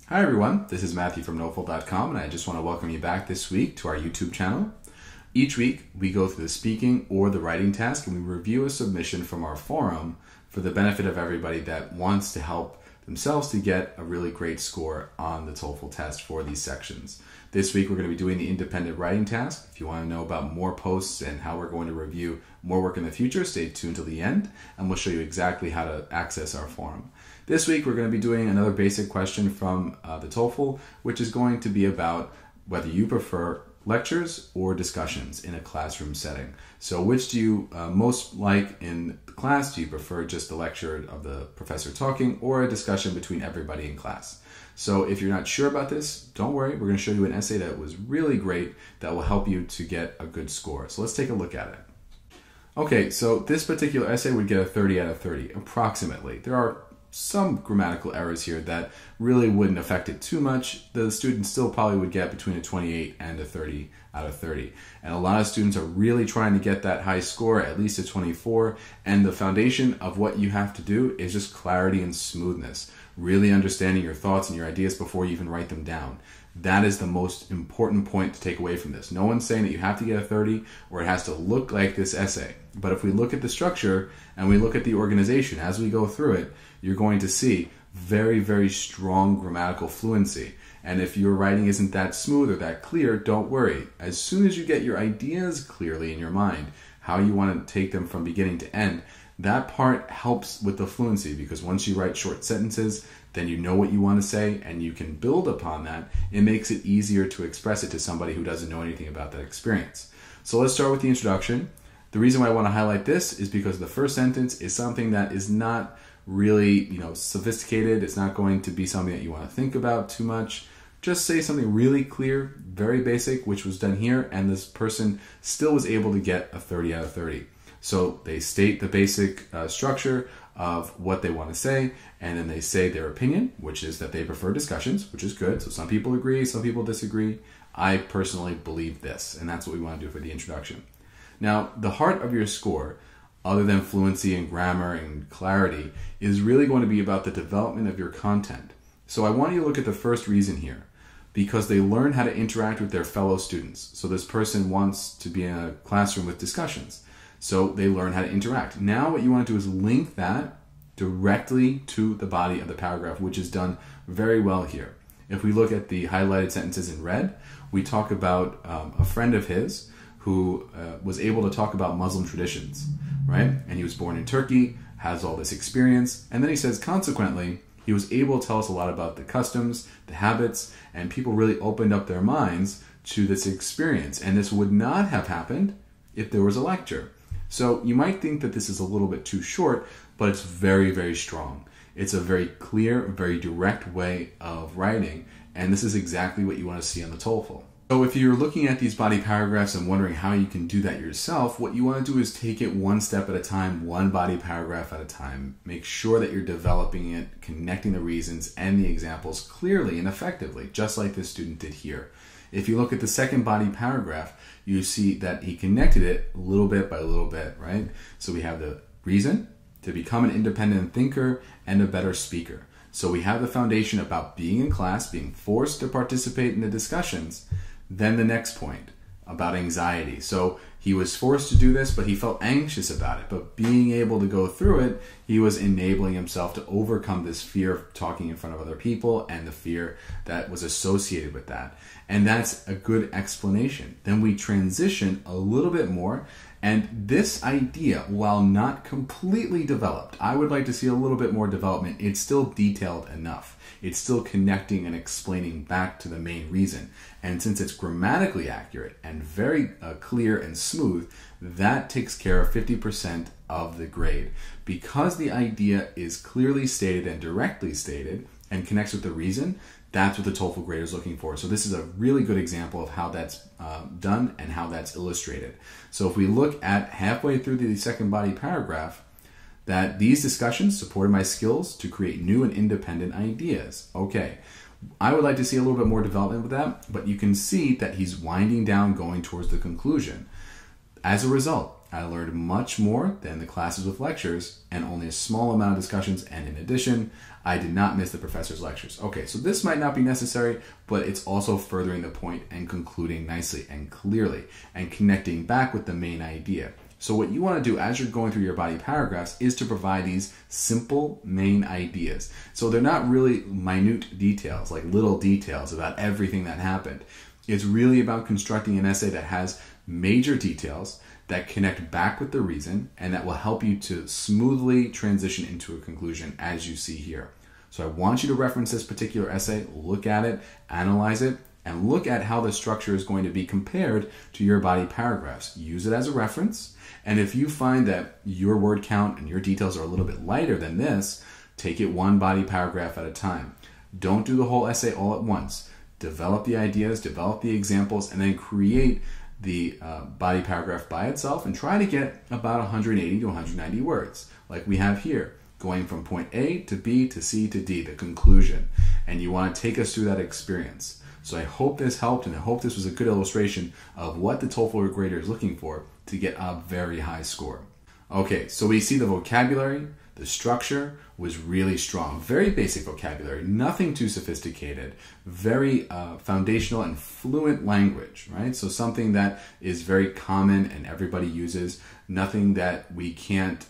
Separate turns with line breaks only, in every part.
Hi everyone, this is Matthew from TOEFL.com, and I just want to welcome you back this week to our YouTube channel. Each week we go through the speaking or the writing task and we review a submission from our forum for the benefit of everybody that wants to help themselves to get a really great score on the TOEFL test for these sections. This week we're going to be doing the independent writing task. If you want to know about more posts and how we're going to review more work in the future, stay tuned till the end and we'll show you exactly how to access our forum. This week we're going to be doing another basic question from the TOEFL, which is going to be about whether you prefer lectures or discussions in a classroom setting. So which do you most like in class? Do you prefer just the lecture of the professor talking or a discussion between everybody in class? So if you're not sure about this, don't worry. We're going to show you an essay that was really great that will help you to get a good score. So let's take a look at it. Okay, so this particular essay would get a 30 out of 30, approximately. There are some grammatical errors here that really wouldn't affect it too much. The student still probably would get between a 28 and a 30 out of 30. And a lot of students are really trying to get that high score, at least a 24. And the foundation of what you have to do is just clarity and smoothness. Really understanding your thoughts and your ideas before you even write them down. That is the most important point to take away from this. No one's saying that you have to get a 30 or it has to look like this essay. But if we look at the structure and we look at the organization as we go through it, you're going to see very, very strong grammatical fluency. And if your writing isn't that smooth or that clear, don't worry. As soon as you get your ideas clearly in your mind, how you want to take them from beginning to end, that part helps with the fluency, because once you write short sentences, then you know what you want to say and you can build upon that. It makes it easier to express it to somebody who doesn't know anything about that experience. So let's start with the introduction. The reason why I want to highlight this is because the first sentence is something that is not really, sophisticated. It's not going to be something that you want to think about too much. Just say something really clear, very basic, which was done here, and this person still was able to get a 30 out of 30. So they state the basic structure of what they want to say, and then they say their opinion, which is that they prefer discussions, which is good. So some people agree, some people disagree. I personally believe this, and that's what we want to do for the introduction. Now, the heart of your score, other than fluency and grammar and clarity, is really going to be about the development of your content. So I want you to look at the first reason here, because they learn how to interact with their fellow students. So this person wants to be in a classroom with discussions. So they learn how to interact. Now what you want to do is link that directly to the body of the paragraph, which is done very well here. If we look at the highlighted sentences in red, we talk about a friend of his who was able to talk about Muslim traditions, right? And he was born in Turkey, has all this experience, and then he says, consequently, he was able to tell us a lot about the customs, the habits, and people really opened up their minds to this experience. And this would not have happened if there was a lecture. So you might think that this is a little bit too short, but it's very, very strong. It's a very clear, very direct way of writing, and this is exactly what you want to see on the TOEFL. So if you're looking at these body paragraphs and wondering how you can do that yourself, what you want to do is take it one step at a time, one body paragraph at a time. Make sure that you're developing it, connecting the reasons and the examples clearly and effectively, just like this student did here. If you look at the second body paragraph, you see that he connected it little bit by little bit, right? So we have the reason to become an independent thinker and a better speaker. So we have the foundation about being in class, being forced to participate in the discussions. Then the next point about anxiety. So he was forced to do this, but he felt anxious about it. But being able to go through it, he was enabling himself to overcome this fear of talking in front of other people and the fear that was associated with that. And that's a good explanation. Then we transition a little bit more. And this idea, while not completely developed, I would like to see a little bit more development. It's still detailed enough. It's still connecting and explaining back to the main reason. And since it's grammatically accurate and very clear and smooth, that takes care of 50% of the grade. Because the idea is clearly stated and directly stated and connects with the reason, that's what the TOEFL grader is looking for. So this is a really good example of how that's done and how that's illustrated. So if we look at halfway through the second body paragraph, that these discussions supported my skills to create new and independent ideas. Okay, I would like to see a little bit more development with that, but you can see that he's winding down, going towards the conclusion. As a result, I learned much more than the classes with lectures and only a small amount of discussions, and in addition, I did not miss the professor's lectures. Okay, so this might not be necessary, but it's also furthering the point and concluding nicely and clearly and connecting back with the main idea. So what you want to do as you're going through your body paragraphs is to provide these simple main ideas. So they're not really minute details, like little details about everything that happened. It's really about constructing an essay that has major details that connect back with the reason and that will help you to smoothly transition into a conclusion as you see here. So I want you to reference this particular essay, look at it, analyze it, and look at how the structure is going to be compared to your body paragraphs. Use it as a reference. And if you find that your word count and your details are a little bit lighter than this, take it one body paragraph at a time. Don't do the whole essay all at once. Develop the ideas, develop the examples, and then create the body paragraph by itself and try to get about 180 to 190 words, like we have here, going from point A to B to C to D, the conclusion. And you want to take us through that experience. So I hope this helped, and I hope this was a good illustration of what the TOEFL grader is looking for to get a very high score. Okay, so we see the vocabulary, the structure was really strong. Very basic vocabulary, nothing too sophisticated, very foundational and fluent language, right? So something that is very common and everybody uses, nothing that we can't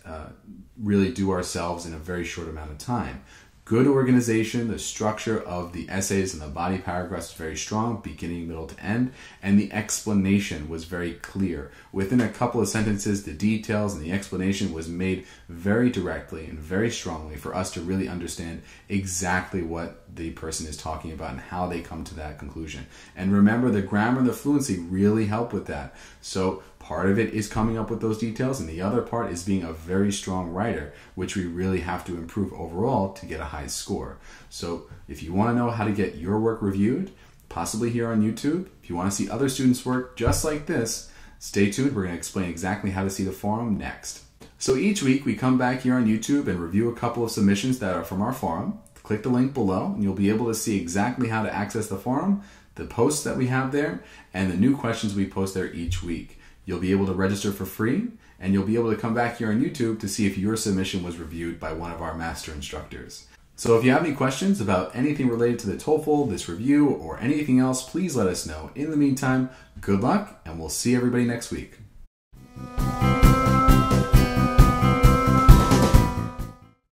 really do ourselves in a very short amount of time. Good organization, the structure of the essays and the body paragraphs is very strong, beginning, middle to end, and the explanation was very clear. Within a couple of sentences, the details and the explanation was made very directly and very strongly for us to really understand exactly what the person is talking about and how they come to that conclusion. And remember, the grammar and the fluency really help with that. So part of it is coming up with those details, and the other part is being a very strong writer, which we really have to improve overall to get a high score. So if you want to know how to get your work reviewed, possibly here on YouTube, if you want to see other students' work just like this, stay tuned. We're going to explain exactly how to see the forum next. So each week we come back here on YouTube and review a couple of submissions that are from our forum. Click the link below and you'll be able to see exactly how to access the forum, the posts that we have there, and the new questions we post there each week. You'll be able to register for free, and you'll be able to come back here on YouTube to see if your submission was reviewed by one of our master instructors. So if you have any questions about anything related to the TOEFL, this review, or anything else, please let us know. In the meantime, good luck, and we'll see everybody next week.